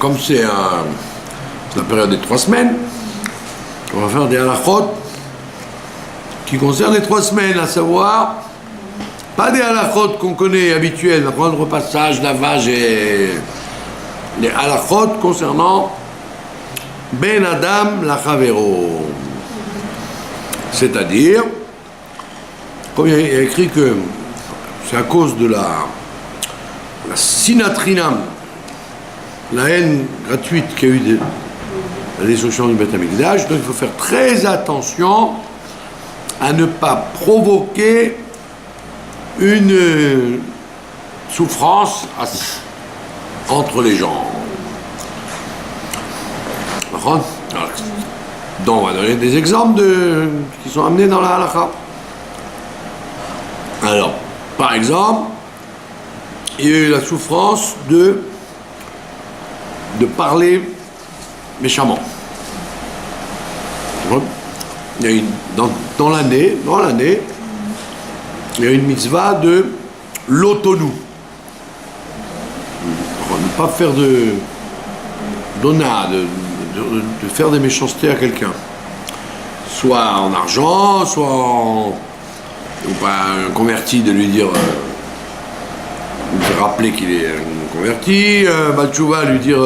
comme c'est la période des 3 semaines, on va faire des halachot qui concernent les 3 semaines, à savoir, pas des halachot qu'on connaît habituels, prendre repassage, lavage et les halachot concernant Ben Adam Lachavero. C'est-à-dire, comme il y a écrit que c'est à cause de la sinatrinam, la haine gratuite qu'il y a eu de la destruction du Beth Amikdash, donc il faut faire très attention à ne pas provoquer une souffrance entre les gens. Alors, donc on va donner des exemples qui sont amenés dans la halakha. Alors, par exemple, il y a eu la souffrance de parler méchamment. Il y a une, dans l'année, il y a une mitzvah de l'autonou. Ne pas faire de faire des méchancetés à quelqu'un. Soit en argent, soit ou pas un converti, de lui dire, de rappeler qu'il est un converti, Balchouva lui dire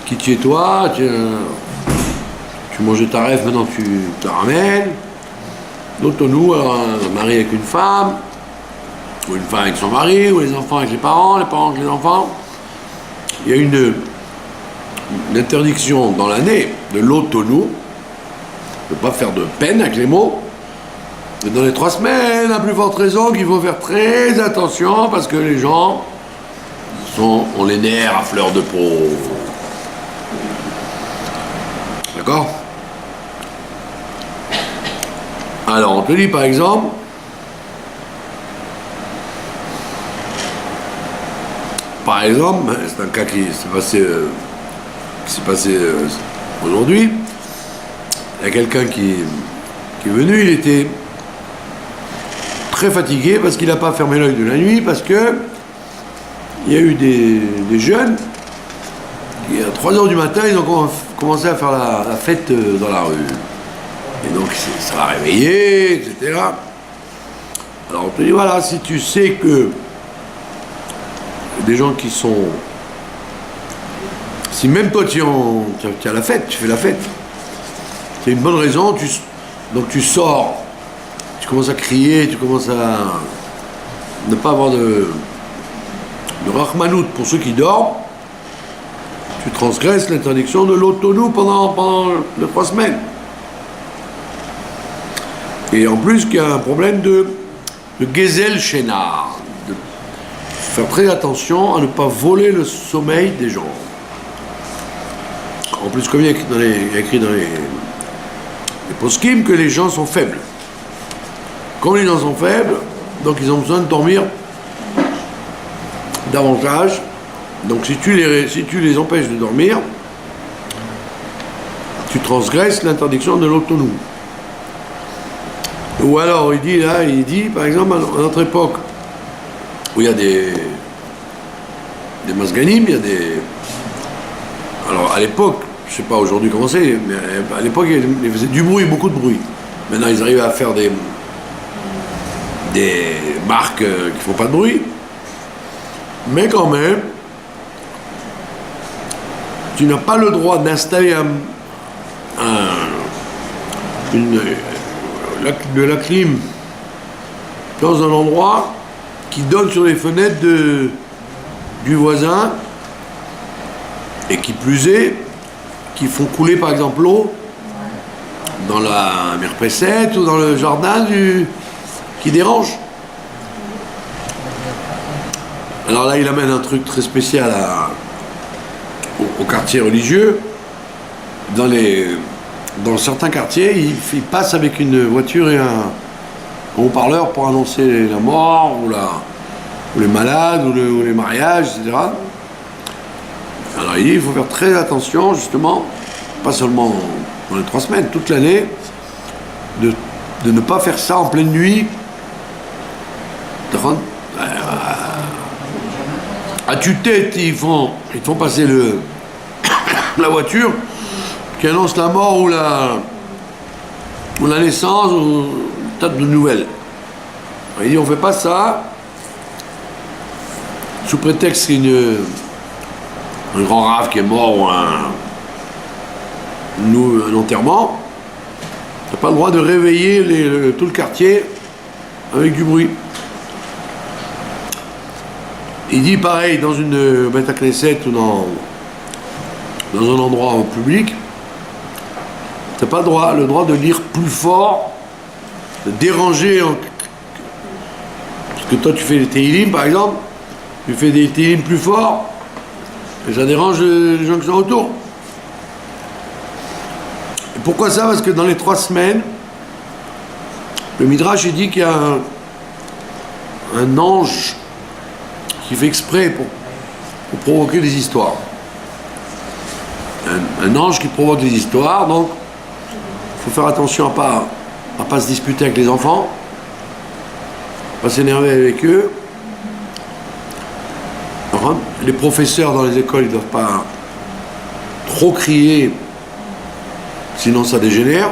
qui tu es toi, tu mangeais ta rêve, maintenant tu te ramènes. L'autonou, alors un mari avec une femme, ou une femme avec son mari, ou les enfants avec les parents avec les enfants. Il y a une interdiction dans l'année de l'autonou, de ne pas faire de peine avec les mots. Et dans les 3 semaines, à plus forte raison qu'il faut faire très attention parce que les gens ont les nerfs à fleur de peau. D'accord ? Alors, on te dit par exemple, c'est un cas qui s'est passé aujourd'hui. Il y a quelqu'un qui est venu, il était très fatigué parce qu'il n'a pas fermé l'œil de la nuit, parce que il y a eu des jeunes qui, à 3h du matin, ils ont commencé à faire la fête dans la rue. Et donc ça l'a réveillé, etc. Alors on te dit, voilà, si tu sais que des gens qui sont... Si même toi tu as la fête, tu fais la fête, c'est une bonne raison, donc tu sors, tu commences à crier, tu commences à ne pas avoir de rachmanout pour ceux qui dorment, tu transgresses l'interdiction de l'autonou pendant les 3 semaines. Et en plus qu'il y a un problème de Gezel Shenar, de faire très attention à ne pas voler le sommeil des gens. En plus, comme il y a écrit dans les poskim que les gens sont faibles. Comme les gens sont faibles, donc ils ont besoin de dormir davantage. Donc si tu les empêches de dormir, tu transgresses l'interdiction de l'autonou. Ou alors il dit par exemple à notre époque où il y a des masganim, il y a des... Alors à l'époque, je sais pas aujourd'hui comment c'est, mais à l'époque ils faisaient du bruit, beaucoup de bruit. Maintenant ils arrivent à faire des marques qui font pas de bruit, mais quand même tu n'as pas le droit d'installer de la clim dans un endroit qui donne sur les fenêtres du voisin, et qui plus est, qui font couler par exemple l'eau dans la merpessette ou dans le jardin qui dérange. Alors là il amène un truc très spécial au quartier religieux. Dans certains quartiers, il passe avec une voiture et un haut-parleur pour annoncer la mort ou les malades ou les mariages, etc. Alors il faut faire très attention, justement, pas seulement dans les 3 semaines, toute l'année, de ne pas faire ça en pleine nuit, à tue-tête, ils te font passer la voiture qui annonce la mort ou la naissance ou un tas de nouvelles. Il dit on fait pas ça sous prétexte qu'il y a un grand rave qui est mort ou un enterrement. T'as pas le droit de réveiller tout le quartier avec du bruit. Il dit pareil dans une Beth Knesset ou dans un endroit public, t'as pas le droit de lire plus fort, de déranger. Parce que toi tu fais des Tehillim par exemple, tu fais des Tehillim plus forts, et ça dérange les gens qui sont autour. Et pourquoi ça? Parce que dans les 3 semaines, le Midrash il dit qu'il y a un ange qui fait exprès pour provoquer des histoires. Un ange qui provoque des histoires, donc il faut faire attention à pas se disputer avec les enfants, pas s'énerver avec eux. Les professeurs dans les écoles, ils ne doivent pas trop crier, sinon ça dégénère.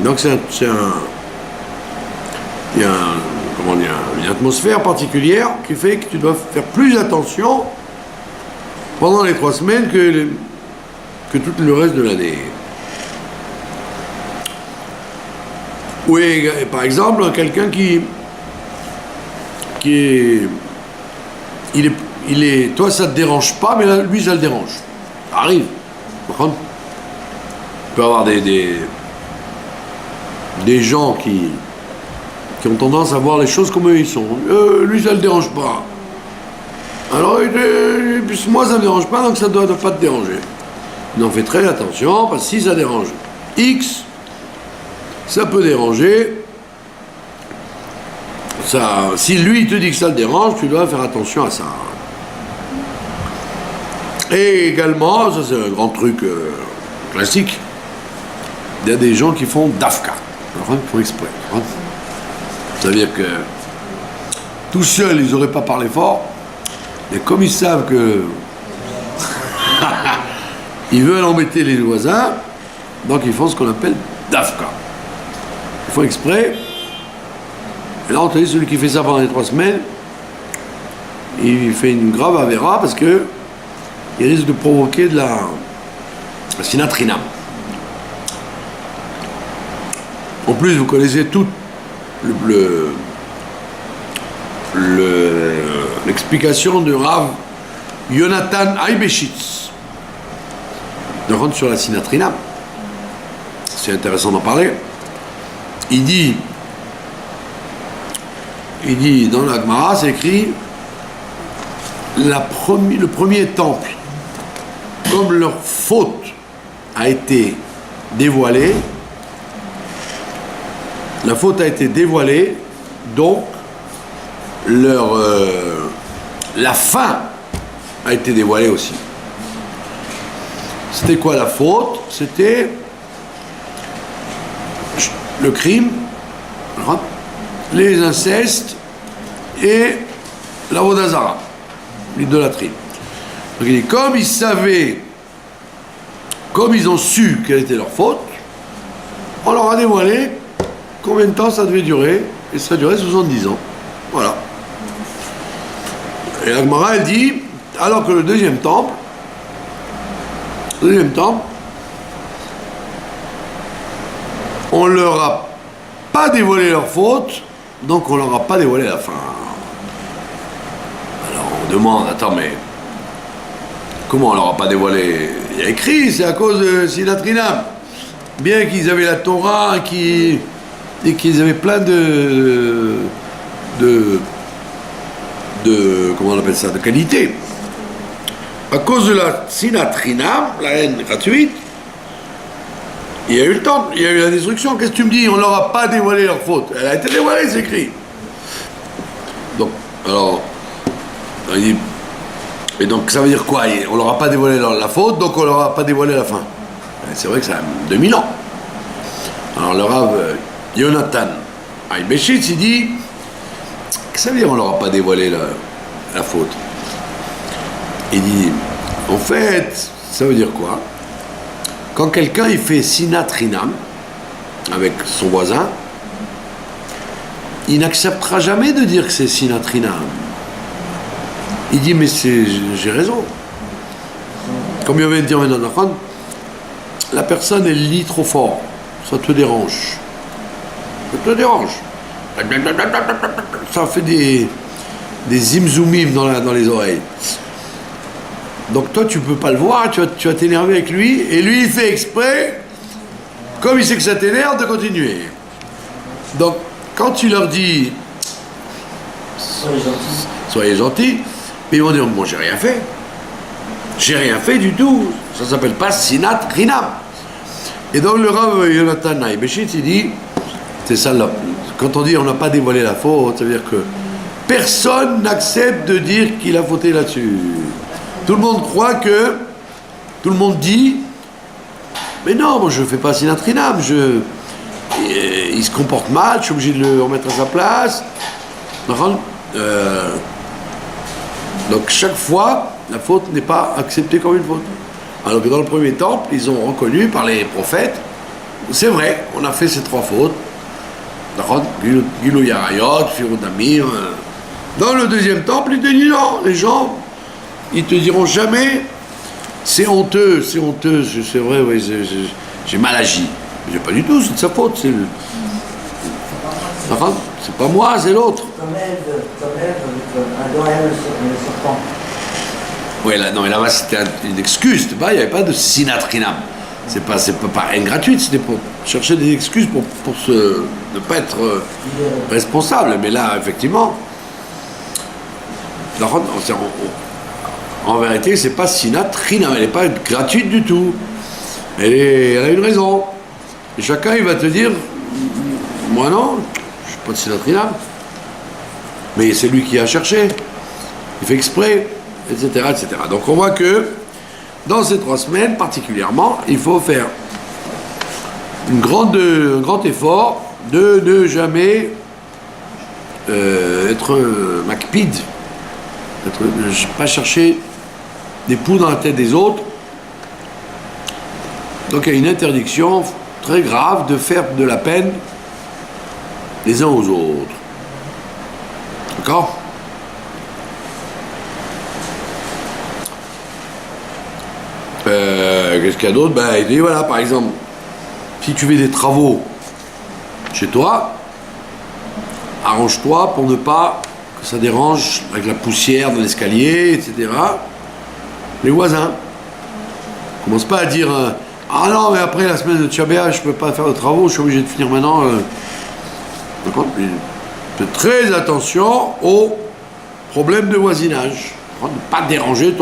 Donc il y a une atmosphère particulière qui fait que tu dois faire plus attention pendant les 3 semaines que tout le reste de l'année. Oui, par exemple, quelqu'un toi ça te dérange pas, mais là, lui ça le dérange. Ça arrive. Tu peux avoir des gens qui ont tendance à voir les choses comme eux ils sont. Lui ça le dérange pas. Alors moi ça me dérange pas, donc ça doit pas te déranger. Mais on fait très attention, parce que si ça dérange X, ça peut déranger. Si lui il te dit que ça le dérange, tu dois faire attention à ça. Et également, ça c'est un grand truc classique, il y a des gens qui font dafka, ils font exprès. C'est-à-dire que tout seuls ils n'auraient pas parlé fort, et comme ils savent que ils veulent embêter les voisins, donc ils font ce qu'on appelle dafka. Ils font exprès. Et là, on te dit, celui qui fait ça pendant les 3 semaines, il fait une grave avéra parce que il risque de provoquer de la sinatrinam. En plus, vous connaissez tout l'explication de Rav Yonatan Aibeshitz. De rendre sur la sinatrinam. C'est intéressant d'en parler. Il dit dans la Gemara, c'est écrit le premier temple, comme leur faute a été dévoilée, donc la fin a été dévoilée aussi. C'était quoi la faute? C'était le crime, les incestes et la Vodazara, l'idolâtrie. Donc il dit, comme ils ont su quelle était leur faute, on leur a dévoilé combien de temps ça devait durer, et ça durait 70 ans. Voilà. Et la Gemara, elle dit, alors que le deuxième temple, on leur a pas dévoilé leur faute, donc on leur a pas dévoilé la fin. Alors on demande, attends, mais comment on leur a pas dévoilé? Il y a écrit, c'est à cause de Sinatrinam. Bien qu'ils avaient la Torah et qu'ils avaient plein de comment on appelle ça, de qualité. À cause de la Sinatrinam, la haine gratuite, il y a eu le temple, il y a eu la destruction. Qu'est-ce que tu me dis? On leur a pas dévoilé leur faute. Elle a été dévoilée, c'est écrit. Donc, alors, et donc ça veut dire quoi? On leur a pas dévoilé la faute, donc on leur a pas dévoilé la fin. C'est vrai que ça a 2000 ans. Alors le Rav Yonatan Aibeshitz, il dit, que ça veut dire on leur a pas dévoilé la faute. Il dit, en fait, ça veut dire quoi? Quand quelqu'un il fait sinat rinam avec son voisin, il n'acceptera jamais de dire que c'est sinat rinam. Il dit, mais j'ai raison. Comme il vient de dire maintenant, la personne elle lit trop fort, ça te dérange. Ça te dérange. Ça fait des zimzoumim dans les oreilles. Donc toi tu peux pas le voir, tu vas t'énerver avec lui, et lui il fait exprès, comme il sait que ça t'énerve, de continuer. Donc quand tu leur dis soyez gentils, ils vont dire bon j'ai rien fait du tout, ça s'appelle pas sinat rinam. Et donc le Rav Yonatan Naïbeshit il dit c'est ça là, quand on dit on n'a pas dévoilé la faute, ça veut dire que personne n'accepte de dire qu'il a fauté là-dessus. Tout le monde croit que, tout le monde dit, mais non, moi je ne fais pas sinat rinam, il se comporte mal, je suis obligé de le remettre à sa place. Donc chaque fois, la faute n'est pas acceptée comme une faute. Alors que dans le premier temple, ils ont reconnu par les prophètes, c'est vrai, on a fait ces 3 fautes. Gilou Yarayot, Firou Damir. Dans le deuxième temple, ils te disent non, les gens, ils te diront jamais c'est honteux, c'est vrai, oui, j'ai mal agi. Mais pas du tout, c'est de sa faute, c'est pas moi, c'est l'autre. Comme Ève, Adam et Ève, le serpent. Oui, là, non, mais là-bas c'était une excuse, il n'y avait pas de sinat rinam. C'est pas haine gratuite, c'était pour chercher des excuses pour ne pas être responsable. Mais là, effectivement, en vérité, c'est pas sinat rinam, elle n'est pas gratuite du tout. Elle a une raison. Et chacun, il va te dire, moi non, je suis pas de sinat rinam. Mais c'est lui qui a cherché, il fait exprès, etc., etc. Donc on voit que dans ces 3 semaines particulièrement, il faut faire un grand effort de ne jamais être macpid, ne pas chercher des poux dans la tête des autres. Donc il y a une interdiction très grave de faire de la peine les uns aux autres. D'accord ? Qu'est-ce qu'il y a d'autre? Il dit voilà, par exemple, si tu fais des travaux chez toi, arrange-toi pour ne pas que ça dérange avec la poussière dans l'escalier, etc. les voisins. Commence pas à dire ah non, mais après la semaine de Tchabéa, je peux pas faire de travaux, je suis obligé de finir maintenant. D'accord? Fais très attention aux problèmes de voisinage. Ne pas déranger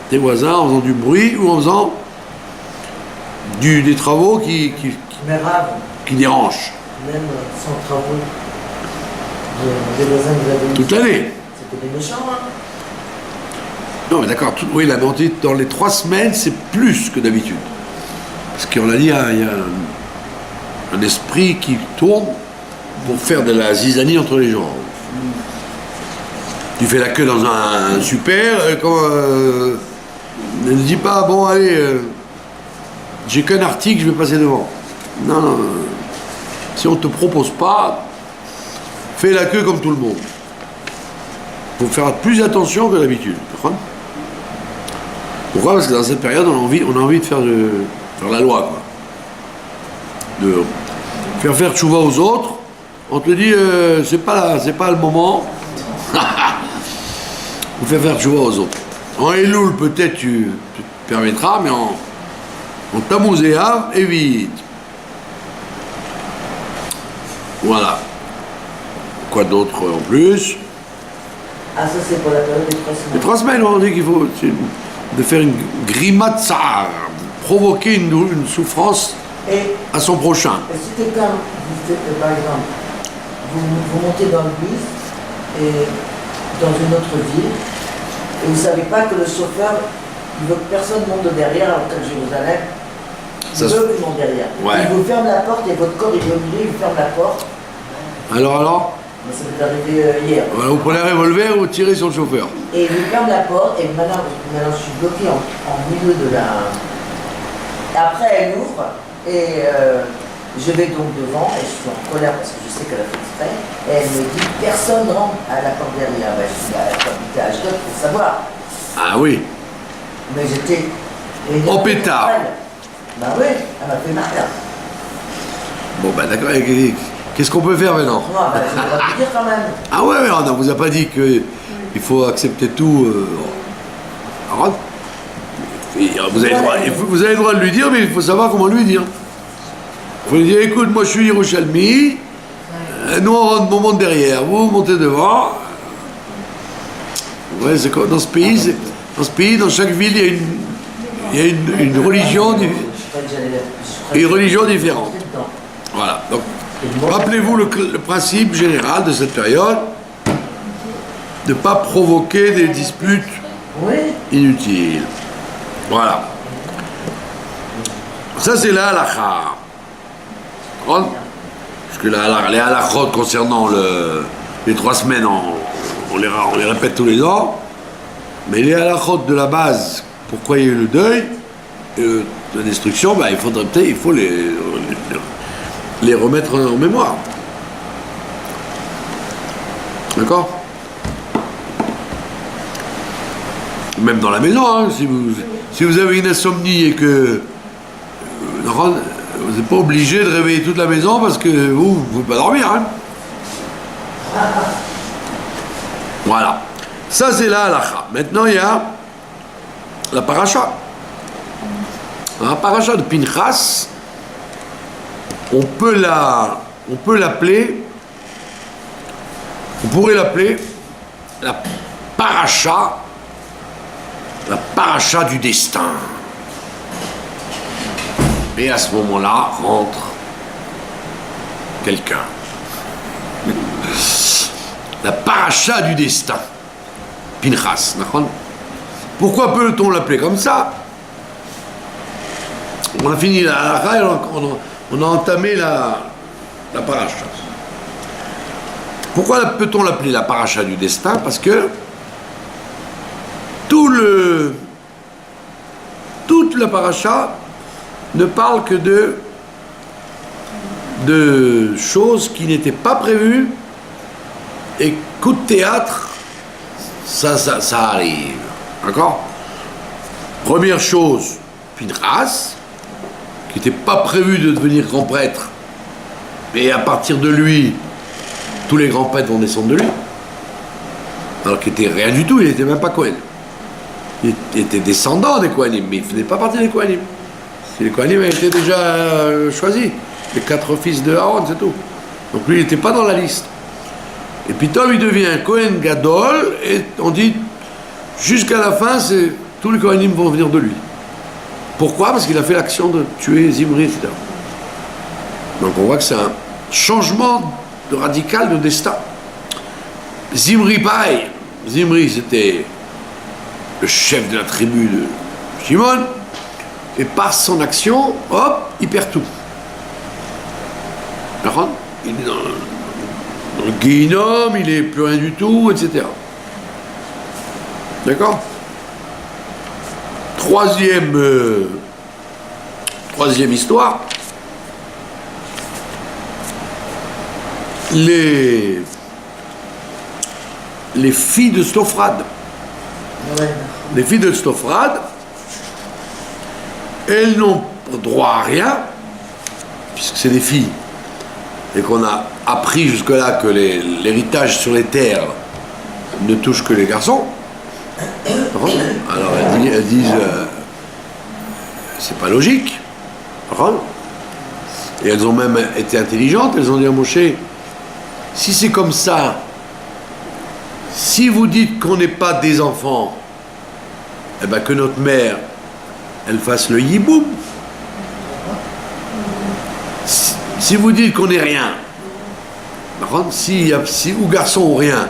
tes voisins en faisant du bruit ou en faisant des travaux qui dérangent. Même sans travaux, des voisins que vous avez toute l'année. C'était des méchants, hein? Non, mais d'accord, oui, la mentalité dans les 3 semaines, c'est plus que d'habitude. Parce qu'on a dit, il y a un esprit qui tourne pour faire de la zizanie entre les gens. Tu fais la queue dans un super, ne dis pas, bon, allez, j'ai qu'un article, je vais passer devant. Non, non, si on ne te propose pas, fais la queue comme tout le monde. Il faut faire plus attention que d'habitude. Pourquoi? Parce que dans cette période, on a envie de faire la loi, quoi. De faire tchouva aux autres. On te dit, c'est pas le moment. Vous faire tchouva aux autres. En Elul, peut-être tu te permettras, mais en Tammuz et Av, évite. Voilà. Quoi d'autre en plus? Ah, ça c'est pour la période des 3 semaines. Les 3 semaines, on dit qu'il faut de faire une grimat tsar, provoquer une souffrance à son prochain. Et si quelqu'un, par exemple, vous montez dans le bus et dans une autre ville, et vous ne savez pas que le chauffeur, il veut que personne monte derrière, alors qu'à Jérusalem, il veut qu'il monte derrière. Ouais. Il vous ferme la porte et votre corps il est obligé, il vous ferme la porte. Alors Mais ça m'est arrivé hier. Voilà, vous prenez un revolver, vous tirez sur le chauffeur. Et il ferme la porte, et maintenant je suis bloqué en milieu de la... Après, elle ouvre, et je vais donc devant, et je suis en colère parce que je sais qu'elle a fait exprès, et elle me dit, personne rentre à la porte derrière. Ben, je suis là, elle habité à Ashdod pour savoir. Ah oui. Mais j'étais... En pétard. Ben oui, elle m'a fait mal. Bon ben d'accord, qu'est-ce qu'on peut faire maintenant? Non, ben, je vais pas te dire quand même. Ah ouais, mais on ne vous a pas dit qu'il faut accepter tout. Alors, vous avez le droit de lui dire, mais il faut savoir comment lui dire. Il faut lui dire, écoute, moi je suis Yerushalmi, nous on monte derrière, vous montez devant. Ouais, c'est comme dans ce pays, dans chaque ville, il y a une religion, une religion différente. Voilà. Donc, rappelez-vous le principe général de cette période, de ne pas provoquer des disputes inutiles. Voilà. Ça, c'est la halakha. Parce que les halakhot concernant les 3 semaines, on les répète tous les ans. Mais les halakhot de la base, pourquoi il y a eu le deuil, la destruction, ben, il faut les remettre en mémoire. D'accord? Même dans la maison, hein, si vous avez une insomnie et que vous n'êtes pas obligé de réveiller toute la maison parce que vous ne pouvez pas dormir. Hein. Voilà. Ça, c'est la halakha. Maintenant, il y a la paracha. La paracha de Pinchas, on pourrait l'appeler la paracha du destin. Et à ce moment-là, rentre quelqu'un. La paracha du destin. Pinchas. Pourquoi peut-on l'appeler comme ça? On a fini la halakha et on a entamé la paracha. Pourquoi peut-on l'appeler la paracha du destin? Parce que toute la paracha ne parle que de choses qui n'étaient pas prévues et coup de théâtre, ça arrive. D'accord? Première chose, Pinchas, qui n'était pas prévu de devenir grand prêtre, et à partir de lui, tous les grands prêtres vont descendre de lui, alors qu'il n'était rien du tout, il n'était même pas Kohen. Il était descendant des Kohanim, mais il ne faisait pas partie des Kohanim. Les Kohanim étaient déjà choisis, les 4 fils de Aaron, c'est tout. Donc lui, il n'était pas dans la liste. Et puis Tom, il devient Kohen Gadol, et on dit, jusqu'à la fin, tous les Kohanim vont venir de lui. Pourquoi? Parce qu'il a fait l'action de tuer Zimri, etc. Donc on voit que c'est un changement radical de destin. Zimri, pareil. Zimri, c'était le chef de la tribu de Shimon, et par son action, hop, il perd tout. D'accord? Il est dans le guéhinnom, il n'est plus rien du tout, etc. D'accord? Troisième histoire. Les filles de Stophrad. Les filles de Stophrad, elles n'ont droit à rien, puisque c'est des filles, et qu'on a appris jusque-là que l'héritage sur les terres ne touche que les garçons. Alors elles disent c'est pas logique. Et elles ont même été intelligentes, elles ont dit à Moshe, si c'est comme ça, si vous dites qu'on n'est pas des enfants, eh ben que notre mère, elle fasse le yiboum. Si vous dites qu'on n'est rien, si ou garçon ou rien,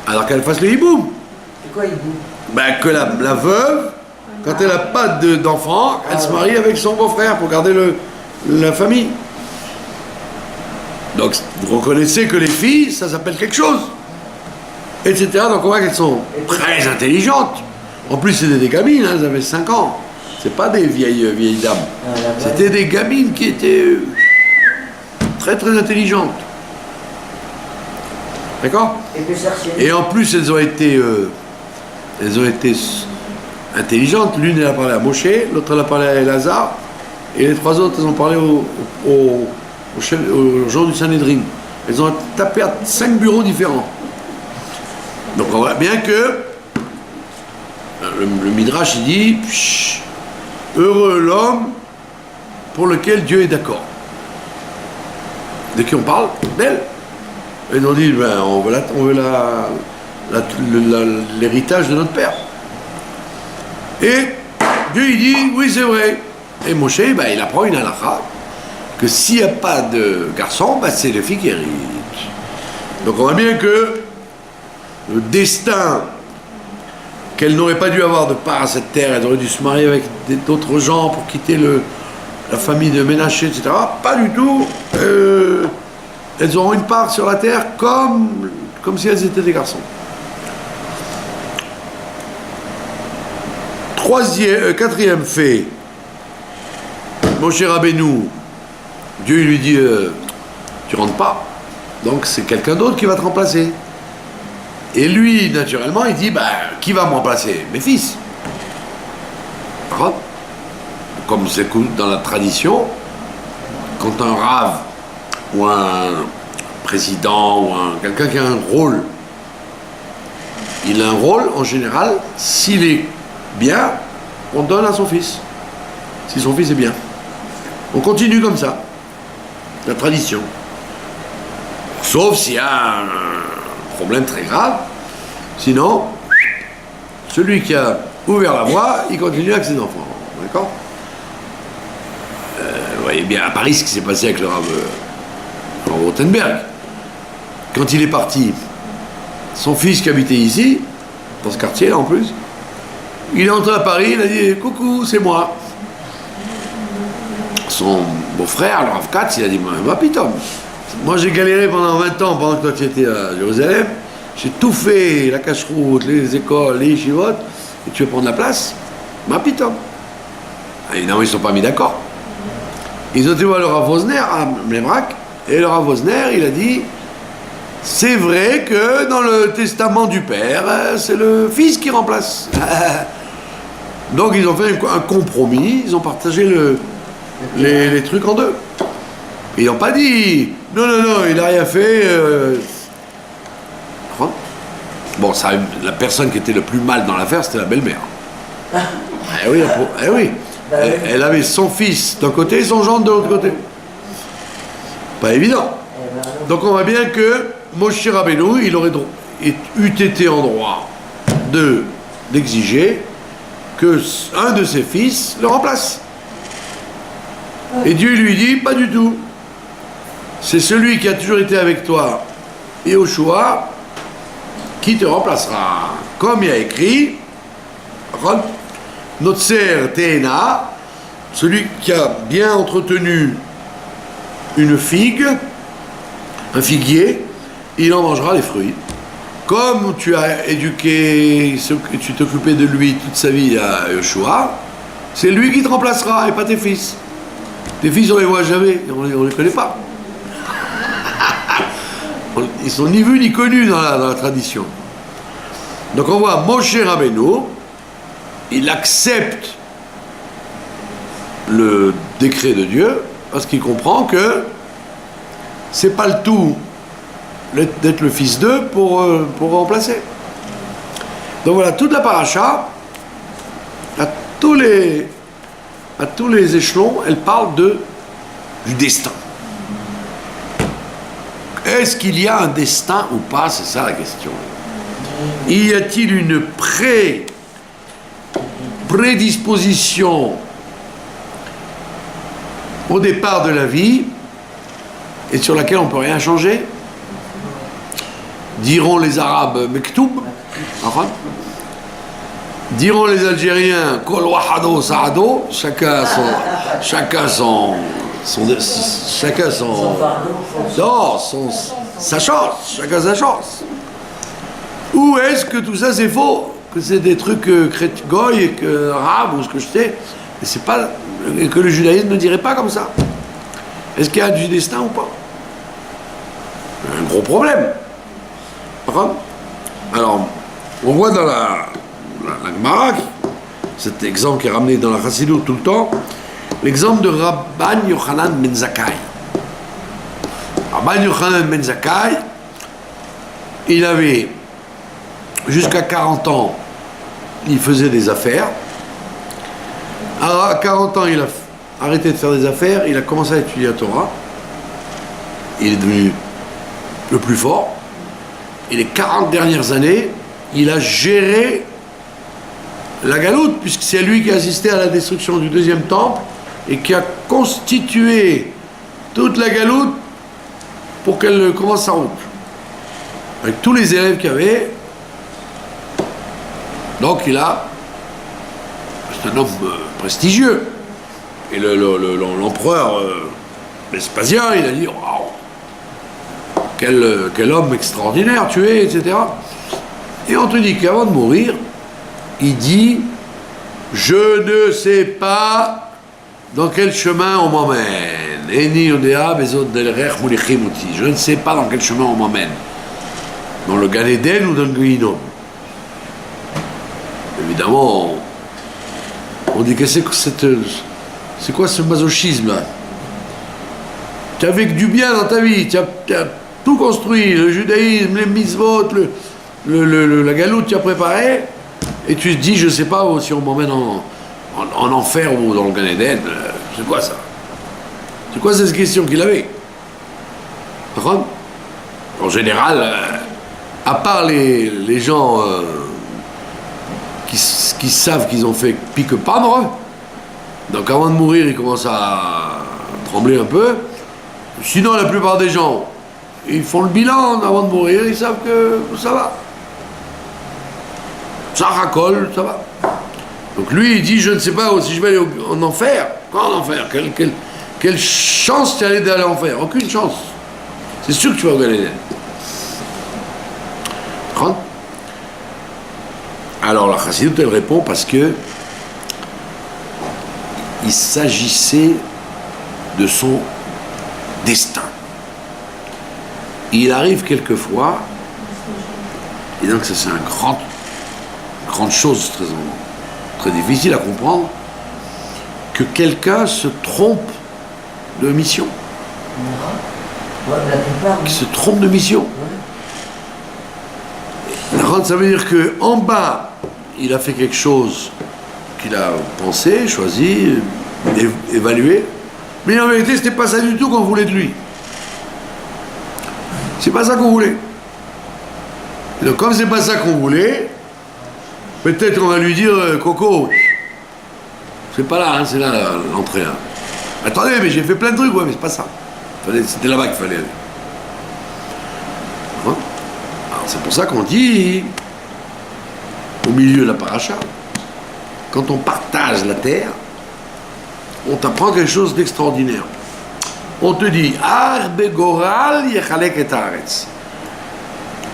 alors qu'elle fasse le yiboum. C'est quoi yiboum? Ben que la veuve, quand elle n'a pas d'enfant, elle se marie avec son beau-frère pour garder la famille. Donc vous reconnaissez que les filles, ça s'appelle quelque chose. Etc. Donc on voit qu'elles sont très intelligentes. En plus, c'était des gamines, hein, elles avaient 5 ans. C'est pas des vieilles dames. C'était des gamines qui étaient très très intelligentes. D'accord? Et en plus, elles ont été intelligentes. L'une, elle a parlé à Moshe, l'autre, elle a parlé à Elazar, et les 3 autres, elles ont parlé aux gens du Sanhédrin. Elles ont tapé à 5 bureaux différents. Donc on voit bien que le Midrash, il dit heureux l'homme pour lequel Dieu est d'accord. De qui on parle? D'elle. Et ils ont dit on veut l'héritage de notre père. Et Dieu il dit oui c'est vrai. Et Moshe il apprend une halakha que s'il n'y a pas de garçon, c'est les filles qui héritent. Donc on voit bien que le destin qu'elles n'auraient pas dû avoir de part à cette terre, elles auraient dû se marier avec d'autres gens pour quitter la famille de Ménaché, etc. Pas du tout. Elles auront une part sur la terre comme si elles étaient des garçons. Quatrième fait, Moshe Rabbeinu, Dieu lui dit tu rentres pas, donc c'est quelqu'un d'autre qui va te remplacer. Et lui, naturellement, il dit qui va me remplacer? Mes fils. Comme c'est dans la tradition, quand un rave ou un président ou quelqu'un qui a un rôle, il a un rôle en général, s'il est bien, on donne à son fils. Si son fils est bien. On continue comme ça. La tradition. Sauf s'il y a un problème très grave. Sinon, celui qui a ouvert la voie, il continue avec ses enfants. D'accord? Vous voyez bien à Paris ce qui s'est passé avec le Rav Rothenberg. Quand il est parti, son fils qui habitait ici, dans ce quartier-là en plus, il est entré à Paris, il a dit « Coucou, c'est moi ». Son beau-frère, le Rav Katz, il a dit « Ma pitom, moi j'ai galéré pendant 20 ans, pendant que toi tu étais à Jérusalem, j'ai tout fait, la cache-route, les écoles, les yeshivot, et tu veux prendre la place? Ma pitom ». Évidemment, ils ne sont pas mis d'accord. Ils ont été voir le Rav Wosner à Mlemrak, et le Rav Wosner, il a dit « C'est vrai que dans le testament du père, c'est le fils qui remplace. » Donc ils ont fait un compromis, ils ont partagé les trucs en deux. Ils n'ont pas dit « Non, il n'a rien fait. » Bon, ça, la personne qui était le plus mal dans l'affaire, c'était la belle-mère. Oui. Elle avait son fils d'un côté et son gendre de l'autre côté. Pas évident. Donc on voit bien que Moshe Rabbeinu, il aurait eût été en droit d'exiger que un de ses fils le remplace. Et Dieu lui dit, pas du tout. C'est celui qui a toujours été avec toi, Yehoshua, qui te remplacera. Comme il y a écrit, Notser Tehena, celui qui a bien entretenu une figue, un figuier, il en mangera les fruits. Comme tu as éduqué, tu t'occupais de lui toute sa vie à Yehoshua, c'est lui qui te remplacera et pas tes fils. Tes fils, on les voit jamais, on les connaît pas. Ils sont ni vus ni connus dans la tradition. Donc on voit Moshe Rabbeinu, il accepte le décret de Dieu parce qu'il comprend que c'est pas le tout d'être le fils d'eux pour remplacer. Donc voilà, toute la paracha, à tous les échelons, elle parle du destin. Est-ce qu'il y a un destin ou pas? C'est ça la question. Y a-t-il une prédisposition au départ de la vie et sur laquelle on ne peut rien changer? Diront les Arabes Mektoub, diront les Algériens Kol Wahado Saado, chacun son chacun son... Non, sa chance, chacun sa chance. Ou est-ce que tout ça c'est faux? Que c'est des trucs goy et que arabes ou ce que je sais, et c'est pas, et que le judaïsme ne dirait pas comme ça. Est-ce qu'il y a du destin ou pas? Un gros problème. Alors, on voit dans la Gemara, cet exemple qui est ramené dans la Chassidut tout le temps, l'exemple de Rabban Yochanan ben Zakkai. Rabban Yochanan ben Zakkai, il avait jusqu'à 40 ans, il faisait des affaires. Alors, à 40 ans, il a arrêté de faire des affaires, il a commencé à étudier la Torah. Il est devenu le plus fort. Et les 40 dernières années, il a géré la galoute, puisque c'est lui qui a assisté à la destruction du deuxième temple et qui a constitué toute la galoute pour qu'elle commence sa route. Avec tous les élèves qu'il y avait. Donc c'est un homme prestigieux. Et l'empereur Vespasien, il a dit waouh, quel homme extraordinaire tu es, etc. Et on te dit qu'avant de mourir, il dit je ne sais pas dans quel chemin on m'emmène. Je ne sais pas dans quel chemin on m'emmène. Dans le Gan Eden ou dans le Guinom. Évidemment, on dit que c'est quoi ce masochisme là? Tu as vécu du bien dans ta vie, tu as tout construit, le judaïsme, les mitzvot, la galoute tu as préparé, et tu te dis je sais pas si on m'emmène en enfer ou dans le Gan Eden. C'est quoi ça? C'est quoi cette question qu'il avait? En général, à part les gens qui savent qu'ils ont fait pique-pendre, donc avant de mourir ils commencent à trembler un peu. Sinon la plupart des gens ils font le bilan avant de mourir, ils savent que ça va, ça racole, ça va. Donc lui il dit je ne sais pas si je vais aller en enfer. Quoi en enfer? Quelle chance tu as d'aller en enfer? Aucune chance. C'est sûr que tu vas au Gan Eden. Alors la Chassidut elle répond parce que il s'agissait de son destin. Il arrive quelquefois, et donc ça c'est une grande chose très difficile à comprendre, que quelqu'un se trompe de mission. Qui se trompe de mission. Ça veut dire qu'en bas, il a fait quelque chose qu'il a pensé, choisi, évalué, mais en vérité, c'était pas ça du tout qu'on voulait de lui. C'est pas ça qu'on voulait. Et donc, comme c'est pas ça qu'on voulait, peut-être on va lui dire Coco, c'est pas là, hein, c'est là l'entrée. Hein. Attendez, mais j'ai fait plein de trucs, ouais, mais c'est pas ça. C'était là-bas qu'il fallait aller. Hein? Alors, c'est pour ça qu'on dit, au milieu de la paracha, quand on partage la terre, on t'apprend quelque chose d'extraordinaire. On te dit, Arbe Goral Yechalek et Haaretz.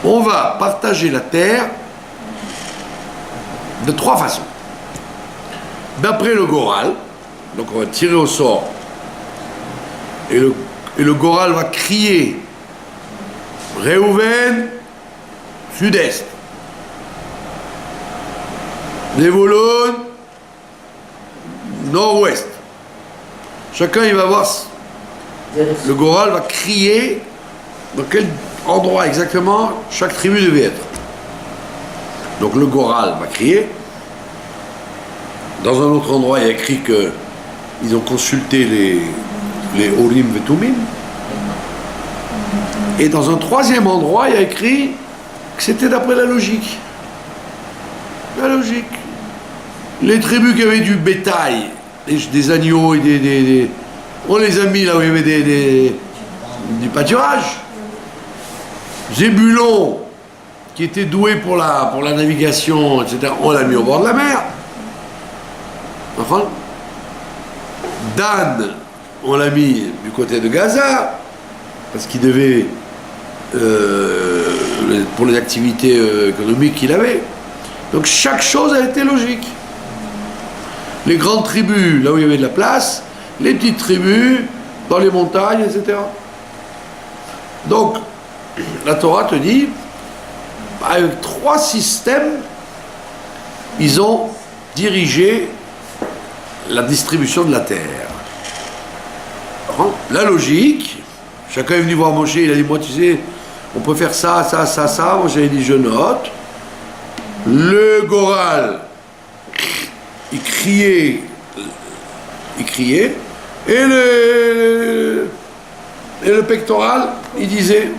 On va partager la terre de 3 façons. D'après le Goral, donc on va tirer au sort, et le Goral va crier Réhouven, sud-est. Zevulun, nord-ouest. Chacun il va voir, le Goral va crier dans quel endroit exactement chaque tribu devait être. Donc le Goral va crier. Dans un autre endroit, il y a écrit qu'ils ont consulté les Orim Vetumim. Et dans un troisième endroit, il y a écrit que c'était d'après la logique. La logique. Les tribus qui avaient du bétail, des agneaux et on les a mis là où il y avait du pâturage. Zébulon, qui était doué pour la navigation, etc., on l'a mis au bord de la mer. Dan, on l'a mis du côté de Gaza, parce qu'il devait, pour les activités économiques qu'il avait. Donc chaque chose a été logique. Les grandes tribus, là où il y avait de la place, les petites tribus, dans les montagnes, etc. Donc, la Torah te dit, avec 3 systèmes, ils ont dirigé la distribution de la terre. La logique, chacun est venu voir Moshe, il a dit, moi tu sais, on peut faire ça, ça, ça, ça. Moi j'avais dit, je note. Le Goral, il criait, et le pectoral, il disait.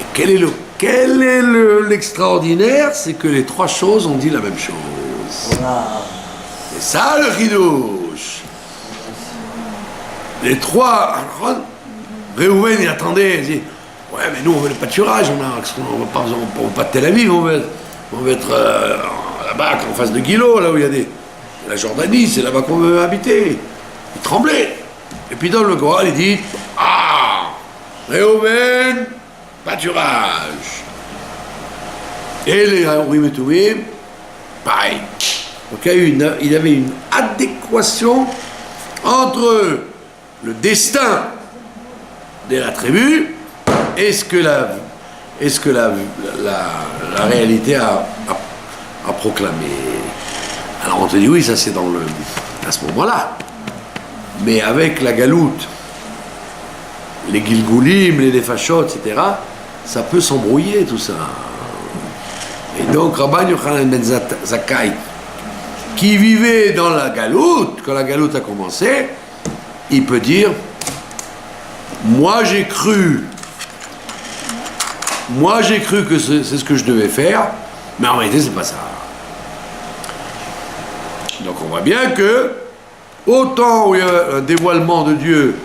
Et quel est l'extraordinaire, c'est que les 3 choses ont dit la même chose. C'est ça le chidouche. Les 3, Réhouven il attendait, il dit, ouais mais nous on veut le pâturage, on va pas de Tel Aviv, on va être là-bas en face de Guilo, là où il y a la Jordanie, c'est là-bas qu'on veut habiter. Il tremblait. Et puis dans le Goral, il dit, Réhouven, pâturage. Et les Urim et Tumim, pareil. Donc il y avait une adéquation entre le destin de la tribu et ce que la réalité a proclamé. Alors on te dit oui, ça c'est à ce moment-là. Mais avec la galoute, les Gilgoulim, les Nefashot, etc., ça peut s'embrouiller tout ça. Et donc Rabban Yochanan ben Zakkai, qui vivait dans la galoute, quand la galoute a commencé, il peut dire, moi j'ai cru que c'est ce que je devais faire, mais en réalité c'est pas ça. Donc on voit bien que autant où il y a un dévoilement de Dieu,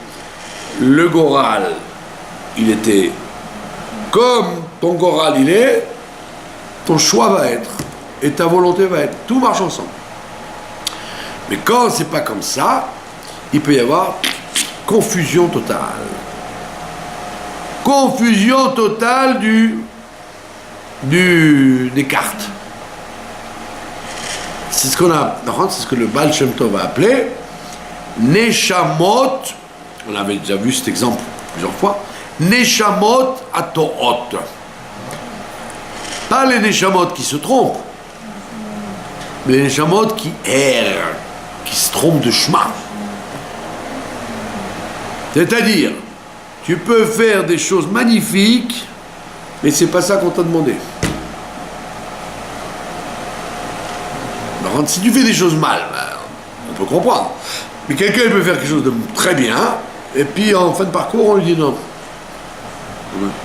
le Goral, il était comme ton Goral il est, ton choix va être, et ta volonté va être, tout marche ensemble. Mais quand c'est pas comme ça, il peut y avoir confusion totale. Confusion totale des cartes. C'est ce c'est ce que le Baal Shem Tov a appelé Neshamot. On avait déjà vu cet exemple plusieurs fois. Neshamot Atoot. Pas les Neshamot qui se trompent, mais les Neshamot qui errent, qui se trompent de chemin. C'est-à-dire, tu peux faire des choses magnifiques, mais c'est pas ça qu'on t'a demandé. Par contre, si tu fais des choses mal, on peut comprendre. Mais quelqu'un peut faire quelque chose de très bien, et puis en fin de parcours, on lui dit non.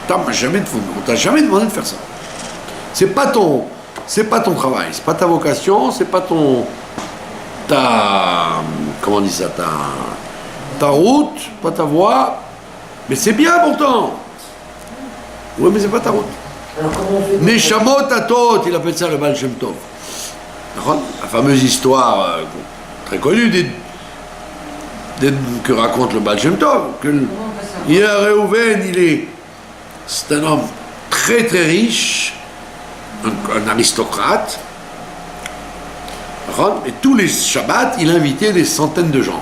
On t'a jamais demandé de faire ça. C'est pas ton travail, c'est pas ta vocation, c'est pas comment on dit ça, ta route, pas ta voie, mais c'est bien pourtant. Oui, mais c'est pas ta route. Neshamot Atot, il appelle ça le Baal Shem Tov. La fameuse histoire très connue que raconte le Baal Shem Tov. Il y a Réhouven, c'est un homme très très riche, un aristocrate, et tous les Shabbats, il invitait des centaines de gens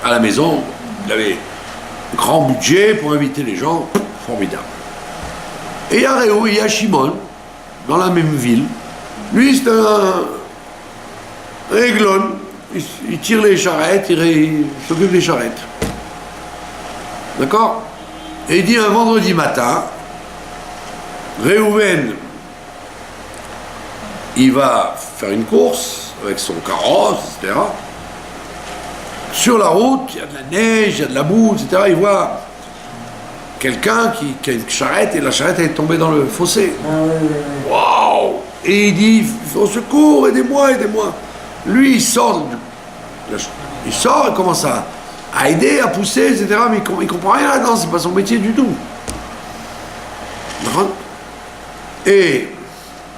à la maison. Il avait un grand budget pour inviter les gens, formidable. Et il y a Réhou, il y a Shimon, dans la même ville. Lui, c'est un aiglon, il tire les charrettes, il s'occupe des charrettes. D'accord? Et il dit un vendredi matin, Réhouven, il va faire une course avec son carrosse, etc. Sur la route, il y a de la neige, il y a de la boue, etc. Il voit quelqu'un qui a une charrette et la charrette est tombée dans le fossé. Waouh! Et il dit, au secours, aidez-moi. Lui, il sort et commence à aider, à pousser, etc. Mais il comprend rien là-dedans, c'est pas son métier du tout. Et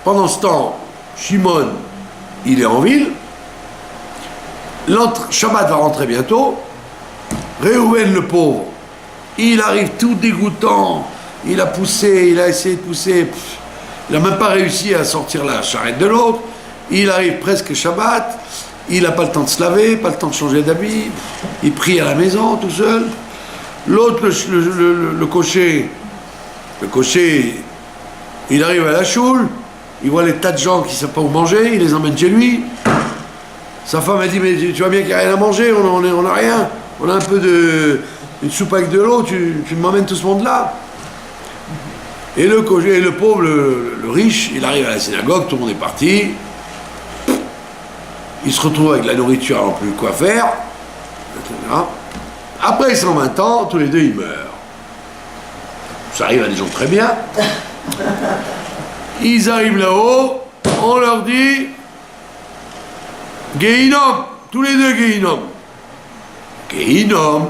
pendant ce temps, Shimon, il est en ville, Shabbat va rentrer bientôt. Réhouven le pauvre, il arrive tout dégoûtant. Il a poussé, il a essayé de pousser. Il n'a même pas réussi à sortir la charrette de l'autre. Il arrive presque Shabbat. Il n'a pas le temps de se laver, pas le temps de changer d'habit. Il prie à la maison tout seul. L'autre, le cocher, il arrive à la choule. Il voit les tas de gens qui ne savent pas où manger. Il les emmène chez lui. Sa femme a dit, mais tu vois bien qu'il n'y a rien à manger. On n'a rien. On a un peu une soupe avec de l'eau. Tu m'emmènes tout ce monde-là. Et le pauvre, le riche, il arrive à la synagogue, tout le monde est parti. Il se retrouve avec la nourriture, alors plus quoi faire, etc. Après 120 ans, tous les deux, ils meurent. Ça arrive à des gens très bien. Ils arrivent là-haut, on leur dit Gehinom, tous les deux Gehinom. Gehinom.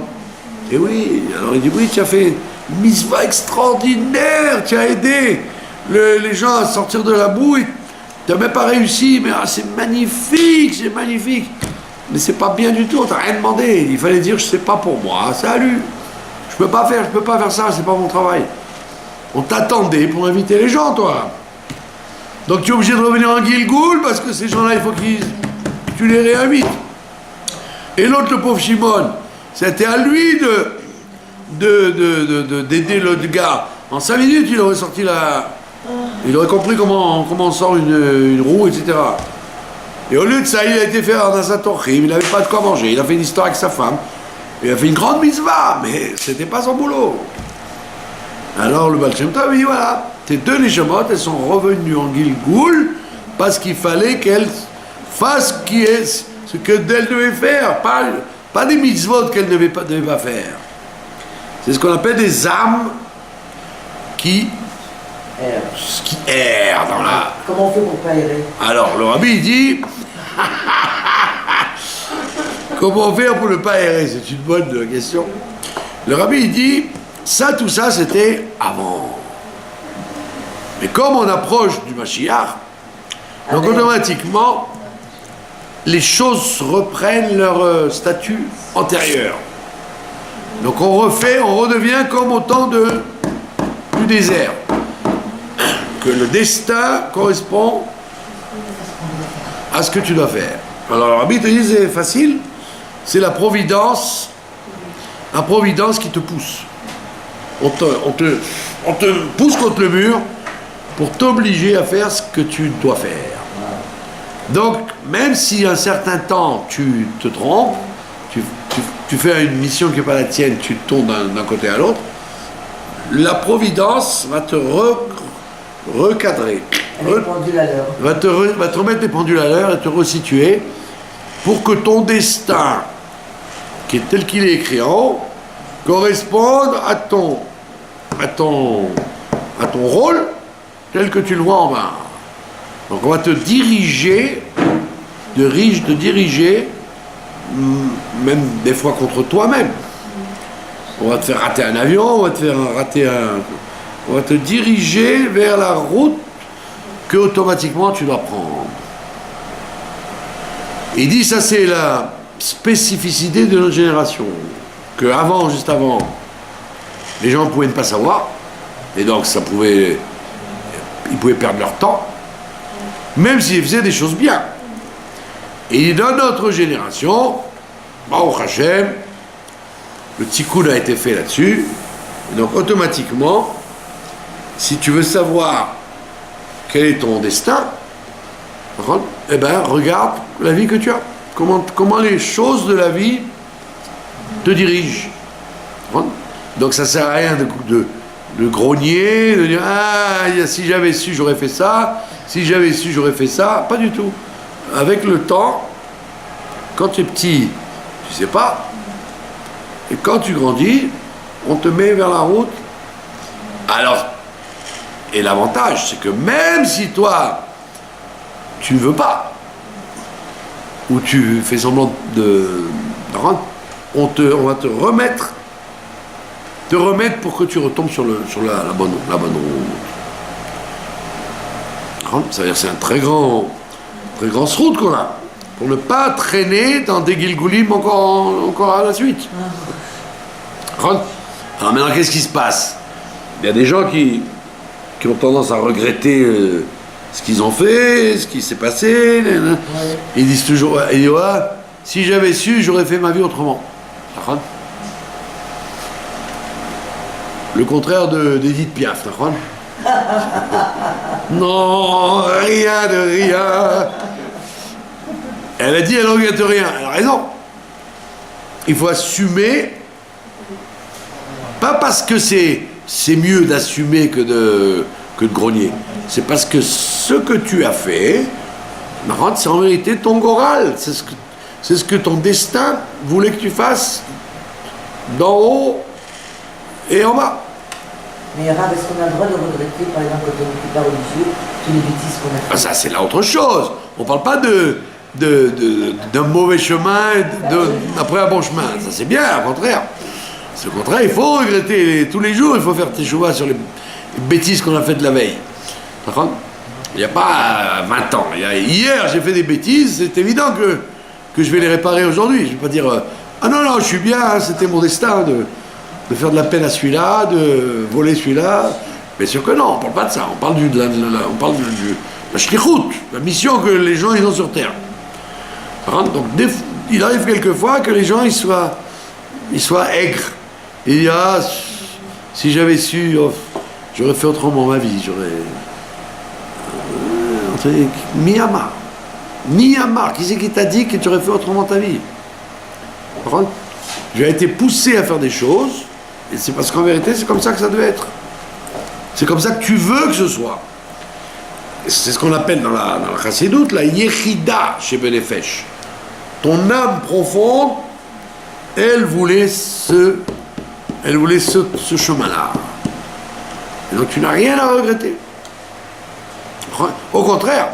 Et oui, alors il dit oui, tu as fait une mitzvah extraordinaire, tu as aidé les gens à sortir de la boue, tu n'as même pas réussi, mais c'est magnifique, mais c'est pas bien du tout, on t'a rien demandé, il fallait dire c'est pas pour moi, salut, je peux pas faire ça, c'est pas mon travail. On t'attendait pour inviter les gens, toi. Donc tu es obligé de revenir en Gilgoul parce que ces gens-là, il faut que tu les réinvites. Et l'autre, le pauvre Shimon, c'était à lui d'aider l'autre gars. En 5 minutes, il aurait sorti il aurait compris comment on sort une roue, etc. Et au lieu de ça, il a été fait dans sa torchim, il n'avait pas de quoi manger, il a fait une histoire avec sa femme, il a fait une grande mitzvah, mais c'était pas son boulot. Alors le Baal Shem Tov, il dit voilà, tes deux neshamot, elles sont revenues en Gilgoul parce qu'il fallait qu'elles fassent ce qu'elles devaient faire, pas des mitzvot qu'elles ne devaient pas faire. C'est ce qu'on appelle des âmes qui errent dans la... Comment on fait pour pas errer? Alors le rabbi il dit comment faire pour ne pas errer? C'est une bonne question. Le rabbi il dit tout ça c'était avant. Mais comme on approche du Mashiach, donc automatiquement les choses reprennent leur statut antérieur. Donc on redevient comme au temps du désert. Que le destin correspond à ce que tu dois faire. Alors le rabbi te dit c'est facile, c'est la providence qui te pousse. On te pousse contre le mur pour t'obliger à faire ce que tu dois faire. Donc, même si un certain temps tu te trompes, tu fais une mission qui n'est pas la tienne, tu tournes d'un côté à l'autre, la providence va te recadrer. Va te remettre les pendules à l'heure et te resituer pour que ton destin, qui est tel qu'il est écrit en haut, corresponde à ton rôle tel que tu le vois en bas. Donc on va te diriger, même des fois contre toi-même. On va te faire rater un avion, on va te diriger vers la route que automatiquement tu dois prendre. Il dit ça c'est la spécificité de notre génération, que juste avant, les gens ne pouvaient pas savoir, et donc ils pouvaient perdre leur temps, même s'ils faisaient des choses bien. Et dans notre génération, Baruch Hashem, le tikkun a été fait là-dessus, et donc automatiquement, si tu veux savoir quel est ton destin, eh ben regarde la vie que tu as, comment les choses de la vie te dirigent. Donc ça sert à rien de grogner, de dire si j'avais su j'aurais fait ça, si j'avais su j'aurais fait ça, pas du tout. Avec le temps, quand tu es petit, tu sais pas, et quand tu grandis, on te met vers la route. Alors, et l'avantage, c'est que même si toi, tu ne veux pas, ou tu fais semblant de rendre, on va te remettre pour que tu retombes sur la bonne route. Ça veut dire que c'est un très grand route qu'on a. pour ne pas traîner dans des Gilgulim encore à la suite. Alors maintenant, qu'est-ce qui se passe? Il y a des gens qui ont tendance à regretter ce qu'ils ont fait, ce qui s'est passé. Ils disent toujours, si j'avais su, j'aurais fait ma vie autrement. Le contraire d'Edith Piaf. Non, rien de rien. Elle a dit, elle ne regrette rien. Elle a raison. Il faut assumer, pas parce que c'est mieux d'assumer que de grogner. C'est parce que ce que tu as fait, c'est en vérité ton goral. C'est ce que ton destin voulait que tu fasses d'en haut et en bas. Mais Rav, est-ce qu'on a le droit de regretter, par exemple, quand on n'est pas religieux, toutes les bêtises qu'on a faites? Ça, c'est là autre chose. On ne parle pas d'un mauvais chemin après un bon chemin. Ça, c'est bien, au contraire. C'est au contraire, il faut regretter tous les jours, il faut faire tes choix sur les bêtises qu'on a faites la veille. D'accord? Il n'y a pas 20 ans. Hier, j'ai fait des bêtises, c'est évident que je vais les réparer aujourd'hui. Je ne vais pas dire ah non, je suis bien, c'était mon destin de faire de la peine à celui-là, de voler celui-là. Bien sûr que non, on ne parle pas de ça. On parle de la shlichut, la mission que les gens ils ont sur Terre. Donc, il arrive quelquefois que les gens ils soient aigres. Il y a, si j'avais su, j'aurais fait autrement ma vie, Miyamar, qui c'est qui t'a dit que tu aurais fait autrement ta vie? J'ai été poussé à faire des choses, et c'est parce qu'en vérité, c'est comme ça que ça devait être. C'est comme ça que tu veux que ce soit. C'est ce qu'on appelle dans la chassidoute, la yechida chez Benefesh. Ton âme profonde, elle voulait ce chemin-là. Et donc tu n'as rien à regretter. Au contraire,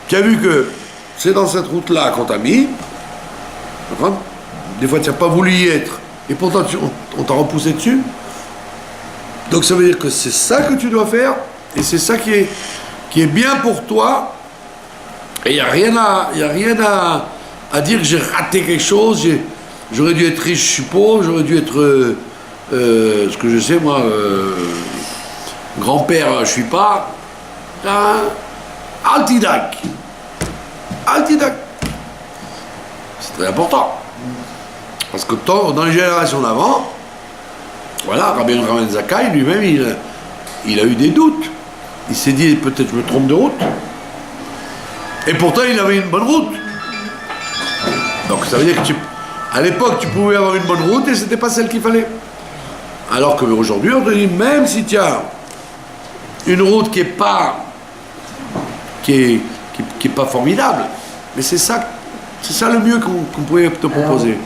tu as vu que c'est dans cette route-là qu'on t'a mis. Des fois tu n'as pas voulu y être, et pourtant on t'a repoussé dessus. Donc ça veut dire que c'est ça que tu dois faire, et c'est ça qui est bien pour toi. Et il n'y a rien à dire que j'ai raté quelque chose, j'aurais dû être riche, je suis pauvre, j'aurais dû être, ce que je sais moi, grand-père, je suis pas. Altidak. C'est très important. Parce que dans les générations d'avant, voilà, Rabbi Yochanan Zakkai, lui-même, il a eu des doutes. Il s'est dit, peut-être je me trompe de route. Et pourtant, il avait une bonne route. Donc ça veut dire qu'à l'époque, tu pouvais avoir une bonne route et c'était pas celle qu'il fallait. Alors qu'aujourd'hui, on te dit, même si tu as une route qui est pas formidable, mais c'est ça le mieux qu'on pouvait te proposer.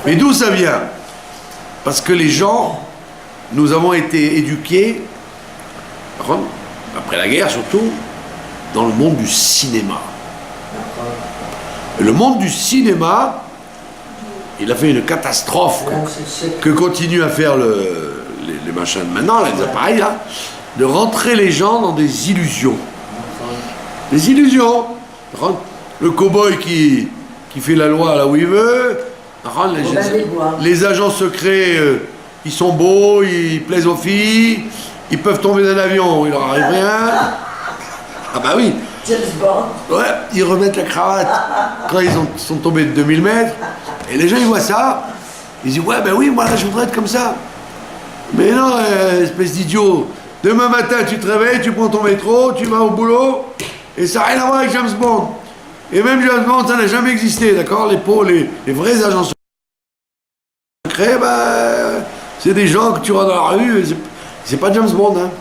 Mais d'où ça vient? Parce que les gens, nous avons été éduqués, après la guerre surtout, dans le monde du cinéma. Et le monde du cinéma, il a fait une catastrophe que continuent à faire les machins de maintenant, les appareils là, de rentrer les gens dans des illusions. Des illusions. Le cow-boy qui fait la loi là où il veut. Les agents secrets, ils sont beaux, ils plaisent aux filles, ils peuvent tomber d'un avion, il leur arrive rien. Ah bah oui. Ouais, ils remettent la cravate quand ils sont tombés de 2000 mètres. Et les gens ils voient ça, ils disent ouais ben oui, moi là je voudrais être comme ça. Mais non, espèce d'idiot. Demain matin tu te réveilles, tu prends ton métro, tu vas au boulot, et ça n'a rien à voir avec James Bond. Et même James Bond, ça n'a jamais existé, d'accord? Les vrais agents secrets, ben, c'est des gens que tu vois dans la rue, c'est pas James Bond. Hein.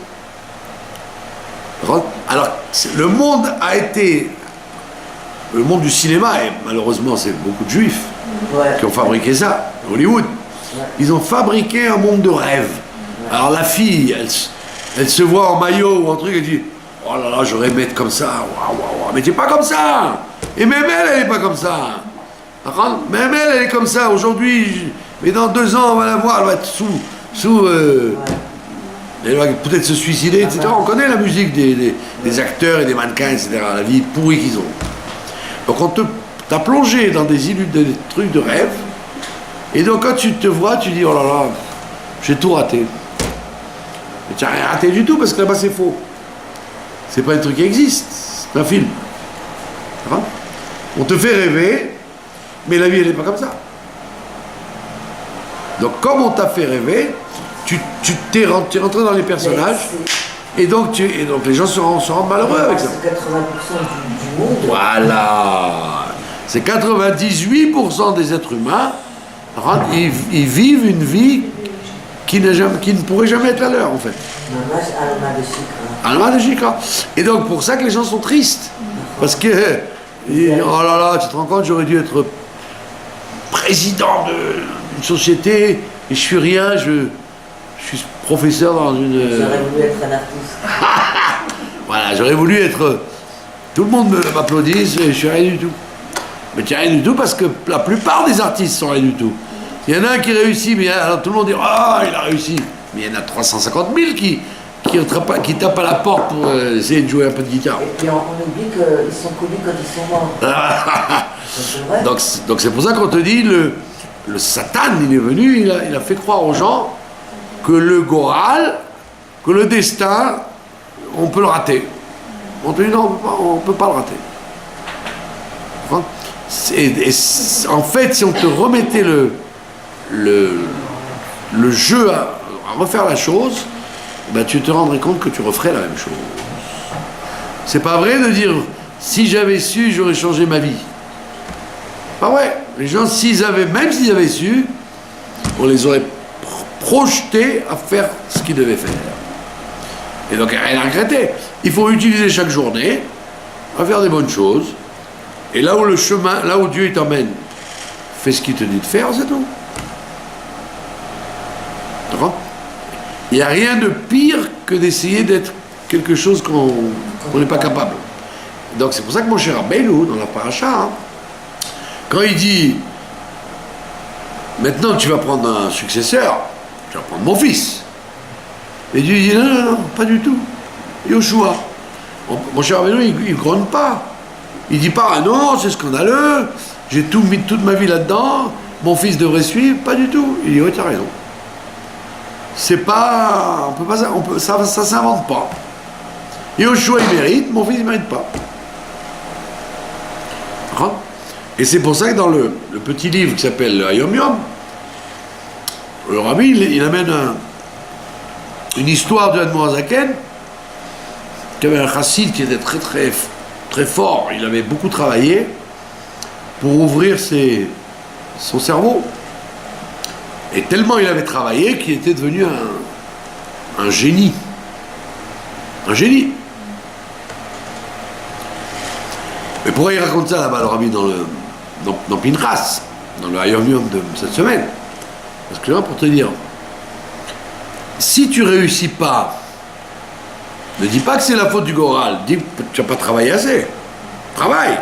Alors, le monde du cinéma, et malheureusement c'est beaucoup de juifs qui ont fabriqué ça, Hollywood. Ils ont fabriqué un monde de rêve. Alors la fille, elle se voit en maillot ou en truc, elle dit oh là là, j'aurais aimé être comme ça, waouh, mais t'es pas comme ça. Et même elle est pas comme ça. Même elle est comme ça aujourd'hui, mais dans 2 ans, on va la voir, elle va être elle va peut-être se suicider, etc. On connaît la musique des acteurs et des mannequins, etc. La vie pourrie qu'ils ont. Donc on te t'as plongé dans des trucs de rêve, et donc quand tu te vois, tu dis, oh là là, j'ai tout raté. Mais tu n'as rien raté du tout, parce que là-bas c'est faux. C'est pas un truc qui existe, c'est un film. On te fait rêver, mais la vie elle n'est pas comme ça. Donc comme on t'a fait rêver, tu t'es rentré dans les personnages, et donc les gens se rendent malheureux avec ça. C'est 80% du monde. Voilà. C'est 98% des êtres humains, ils vivent une vie qui ne pourrait jamais être la leur, en fait. Alma de Chikra. Et donc, pour ça que les gens sont tristes. Parce que, oh là là, tu te rends compte, j'aurais dû être président d'une société, et je suis rien, je suis professeur dans une... J'aurais voulu être un artiste. Voilà, j'aurais voulu être... Tout le monde m'applaudisse et je suis rien du tout. Mais tu n'es rien du tout parce que la plupart des artistes sont rien du tout. Il y en a un qui réussit, mais alors tout le monde dit « Ah, il a réussi !» Mais il y en a 350 000 qui tapent à la porte pour essayer de jouer un peu de guitare. Et puis on oublie qu'ils sont connus quand ils sont morts. C'est vrai. Donc c'est pour ça qu'on te dit, le Satan, il est venu, il a fait croire aux gens que le Goral, que le destin, on peut le rater. On te dit non, on ne peut pas le rater. En fait, si on te remettait le jeu à refaire la chose, ben tu te rendrais compte que tu referais la même chose. C'est pas vrai de dire si j'avais su, j'aurais changé ma vie. Pas vrai. Les gens, même s'ils avaient su, on les aurait projetés à faire ce qu'ils devaient faire. Et donc, rien à regretter. Il faut utiliser chaque journée à faire des bonnes choses. Et là où Dieu t'emmène, fais ce qu'il te dit de faire, c'est tout. D'accord ? Il n'y a rien de pire que d'essayer d'être quelque chose qu'on n'est pas capable. Donc c'est pour ça que mon cher Rabbeinu, dans la paracha, quand il dit « Maintenant tu vas prendre un successeur, tu vas prendre mon fils », et Dieu dit « Non, pas du tout. Yoshua. » Mon cher Rabbeinu, il ne grogne pas. Il ne dit pas « Ah non, c'est scandaleux, j'ai mis toute ma vie là-dedans, mon fils devrait suivre. » Pas du tout. Il dit « Oui, tu as raison. » C'est pas... ça s'invente pas. Yoshua, il mérite, mon fils, il ne mérite pas. Et c'est pour ça que dans le petit livre qui s'appelle Hayom Yom, le rabbi, il amène une histoire de Admor Zaken, qui avait un chassid qui était très très très fort, il avait beaucoup travaillé pour ouvrir son cerveau. Et tellement il avait travaillé qu'il était devenu un génie. Un génie. Mais pourquoi il raconte ça là-bas, le rabbi, dans Pinchas, dans le Hayom Yom de cette semaine? Parce que là, pour te dire, si tu réussis pas, ne dis pas que c'est la faute du Goral, dis que tu n'as pas travaillé assez. Travaille.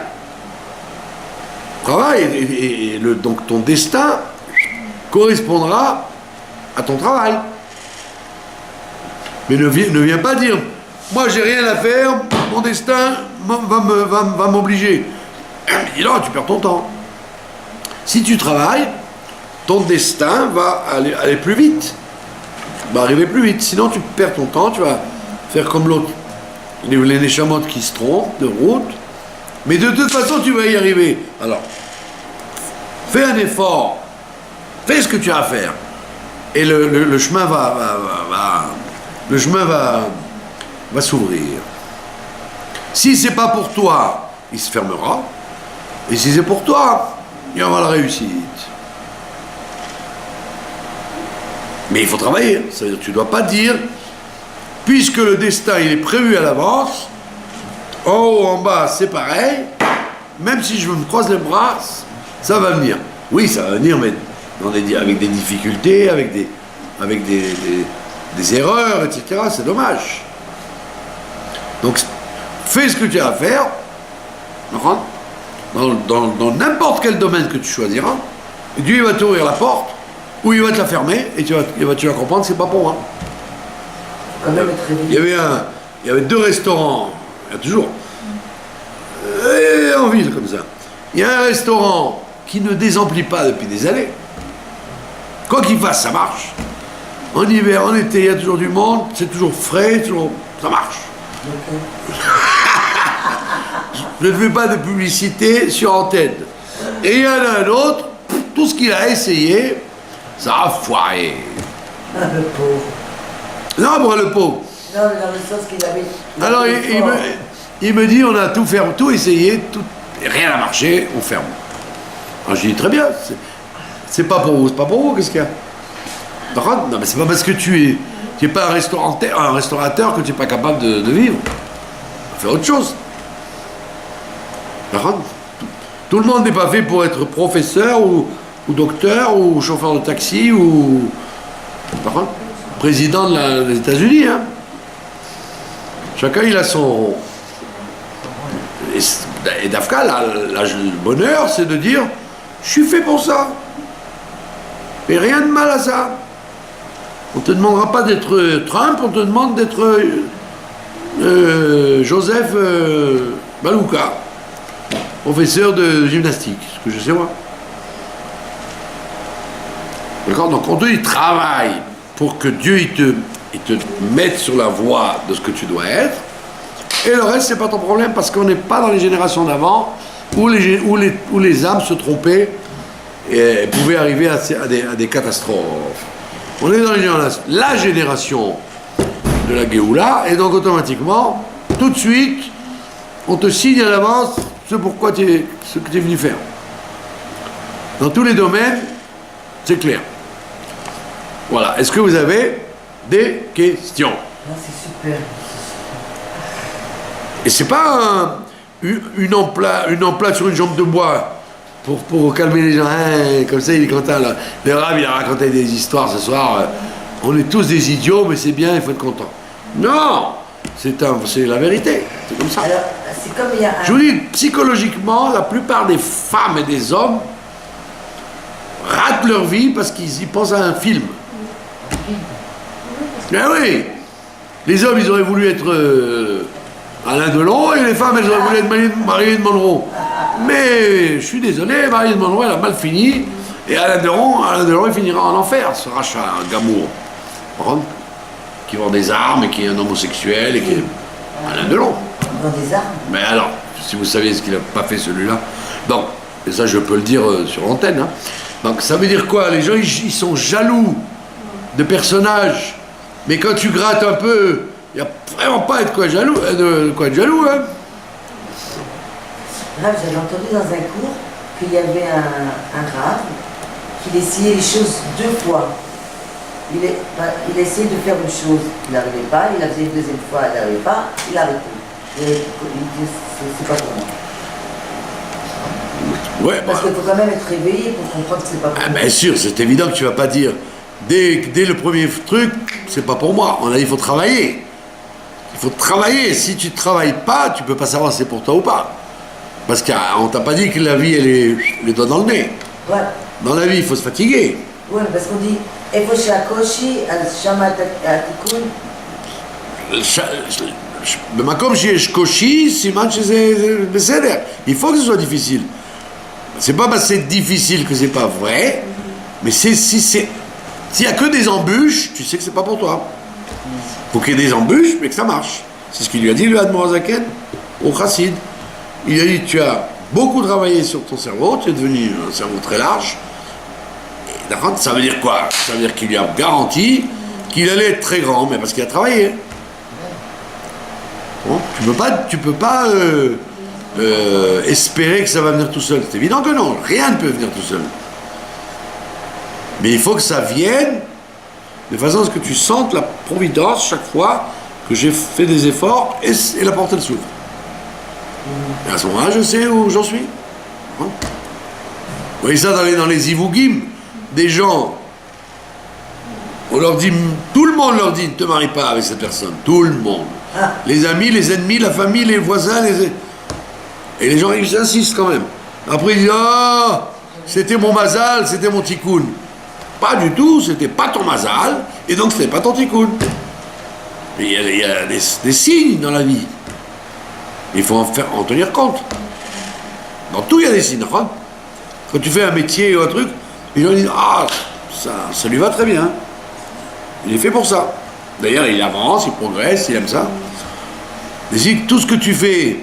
Et donc ton destin correspondra à ton travail. Mais ne viens pas dire, moi j'ai rien à faire, mon destin va m'obliger. Et là, tu perds ton temps. Si tu travailles, ton destin va aller plus vite. Va arriver plus vite. Sinon, tu perds ton temps, tu vas faire comme l'autre. Les Neshamot qui se trompent de route. Mais de toute façon, tu vas y arriver. Alors, fais un effort. Fais ce que tu as à faire. Et le chemin va s'ouvrir. Si c'est pas pour toi, il se fermera. Et si c'est pour toi, il y aura la réussite. Mais il faut travailler. C'est-à-dire, tu ne dois pas dire, puisque le destin il est prévu à l'avance, en haut, en bas, c'est pareil, même si je me croise les bras, ça va venir. Oui, ça va venir, mais avec des difficultés, avec des erreurs, etc. C'est dommage. Donc, fais ce que tu as à faire, dans n'importe quel domaine que tu choisiras, et Dieu va t'ouvrir la porte, ou il va te la fermer, et tu vas comprendre que c'est pas pour moi. Il y avait deux restaurants, il y a toujours, en ville comme ça. Il y a un restaurant qui ne désemplit pas depuis des années. Quoi qu'il fasse, ça marche. En hiver, en été, il y a toujours du monde, c'est toujours frais, toujours... ça marche. Je ne fais pas de publicité sur antenne. Et il y en a un autre, tout ce qu'il a essayé, ça a foiré. Le pauvre. Non, moi, le pauvre. Non, mais dans le sens qu'il avait... Alors, il me dit, on a tout essayé, rien n'a marché, on ferme. Alors, je dis, très bien, c'est pas pour vous, qu'est-ce qu'il y a? Non, mais c'est pas parce que tu es pas un restaurateur que tu n'es pas capable de vivre. Fais autre chose. Tout le monde n'est pas fait pour être professeur ou docteur ou chauffeur de taxi ou président des États-Unis. Hein. Chacun il a son... Et Dafka, le bonheur, c'est de dire je suis fait pour ça. Et rien de mal à ça. On ne te demandera pas d'être Trump, on te demande d'être Joseph Balouka, professeur de gymnastique, ce que je sais moi. D'accord? Donc on te dit travaille pour que Dieu il te mette sur la voie de ce que tu dois être, et le reste c'est pas ton problème parce qu'on n'est pas dans les générations d'avant où les âmes se trompaient et pouvaient arriver à des catastrophes. On est dans la génération de la Géoula, et donc automatiquement, tout de suite, on te signe à l'avance ce que tu es venu faire. Dans tous les domaines, c'est clair. Voilà. Est-ce que vous avez des questions? Non, c'est super. Et c'est pas une emplate sur une jambe de bois pour calmer les gens. Hein, comme ça, il est content. Là. Le Rav, il a raconté des histoires ce soir. On est tous des idiots, mais c'est bien, il faut être content. Non, c'est la vérité. C'est comme ça. Alors, c'est comme il y a Je vous dis, psychologiquement, la plupart des femmes et des hommes ratent leur vie parce qu'ils y pensent à un film. Mais oui, les hommes, ils auraient voulu être Alain Delon, et les femmes, elles auraient voulu être Marilyn Monroe. Mais je suis désolé, Marilyn Monroe, elle a mal fini, et Alain Delon, il finira en enfer, ce rachat, un gamour. Qui vend des armes, et qui est un homosexuel, et qui est Alain Delon. Il vend des armes. Mais alors, si vous savez ce qu'il n'a pas fait celui-là, donc, et ça je peux le dire sur l'antenne, hein. Donc ça veut dire quoi? Les gens, ils sont jaloux de personnages, mais quand tu grattes un peu, il n'y a vraiment pas de quoi être jaloux, hein. Là, j'avais entendu dans un cours qu'il y avait un rave qui essayait les choses 2 fois. Il essayait de faire une chose, il n'arrivait pas, il la faisait une deuxième fois, il n'arrivait pas, il arrêtait. Il dit, c'est pas pour moi. Ouais, parce qu'il faut quand même être réveillé pour comprendre que c'est pas pour moi. Bien sûr, c'est évident que tu ne vas pas dire, dès le premier truc, c'est pas pour moi. On a dit, il faut travailler. Il faut travailler. Si tu ne travailles pas, tu ne peux pas savoir si c'est pour toi ou pas. Parce qu'on ne t'a pas dit que la vie, elle est les doigts dans le nez. Ouais. Dans la vie, il faut se fatiguer. Oui, parce qu'on dit, איפה שהקושי, אז שם התיקון. במקום שיש קושי, סימן שזה בסדר. Il faut que ce soit difficile. C'est pas parce que c'est difficile que c'est pas vrai, mais s'il y a que des embûches, tu sais que c'est pas pour toi. Faut qu'il y ait des embûches, mais que ça marche. C'est ce qu'il lui a dit, le Admor Zaken, au Chassid. Il a dit, tu as beaucoup travaillé sur ton cerveau, tu es devenu un cerveau très large. Et d'accord, ça veut dire quoi? Ça veut dire qu'il lui a garanti qu'il allait être très grand, mais parce qu'il a travaillé. Bon, tu peux pas espérer que ça va venir tout seul. C'est évident que non, rien ne peut venir tout seul. Mais il faut que ça vienne de façon à ce que tu sentes la providence chaque fois que j'ai fait des efforts et la porte elle s'ouvre. Et à ce moment-là, je sais où j'en suis. Vous voyez ça dans les Ivougim, des gens, on leur dit, tout le monde leur dit, ne te marie pas avec cette personne, tout le monde. Les amis, les ennemis, la famille, les voisins, et les gens ils insistent quand même. Après ils disent, ah, c'était mon mazal, c'était mon tikkun. Pas du tout, c'était pas ton mazal, et donc c'était pas ton tikkun. Il y a des signes dans la vie. Il faut en tenir compte. Dans tout, il y a des signes. Quand tu fais un métier ou un truc, les gens disent ah, ça lui va très bien. Il est fait pour ça. D'ailleurs, il avance, il progresse, il aime ça. Mais si tout ce que tu fais,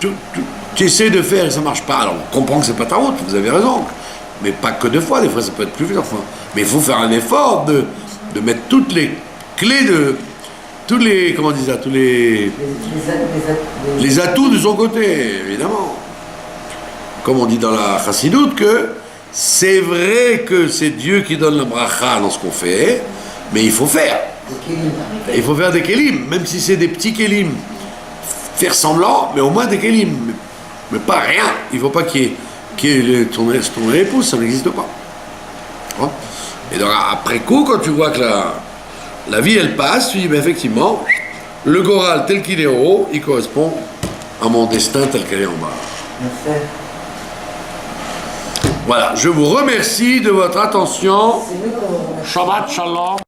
tu essaies de faire et ça ne marche pas, alors on comprend que c'est pas ta route, vous avez raison. Mais pas que 2 fois, des fois ça peut être plusieurs fois. Mais il faut faire un effort de mettre toutes les clés de. Tous les. Comment on dit ça? Tous les atouts de son côté, évidemment. Comme on dit dans la chassidoute, que c'est vrai que c'est Dieu qui donne la bracha dans ce qu'on fait, mais il faut faire. Il faut faire des kélim, même si c'est des petits kélim. Faire semblant, mais au moins des kélim. Mais pas rien. Il ne faut pas qu'il y ait ton épouse, ça n'existe pas. Et donc après coup, quand tu vois que la vie elle passe, tu dis ben effectivement, le Goral tel qu'il est en haut, il correspond à mon destin tel qu'il est en bas. Merci. Voilà, je vous remercie de votre attention. Shabbat Shalom.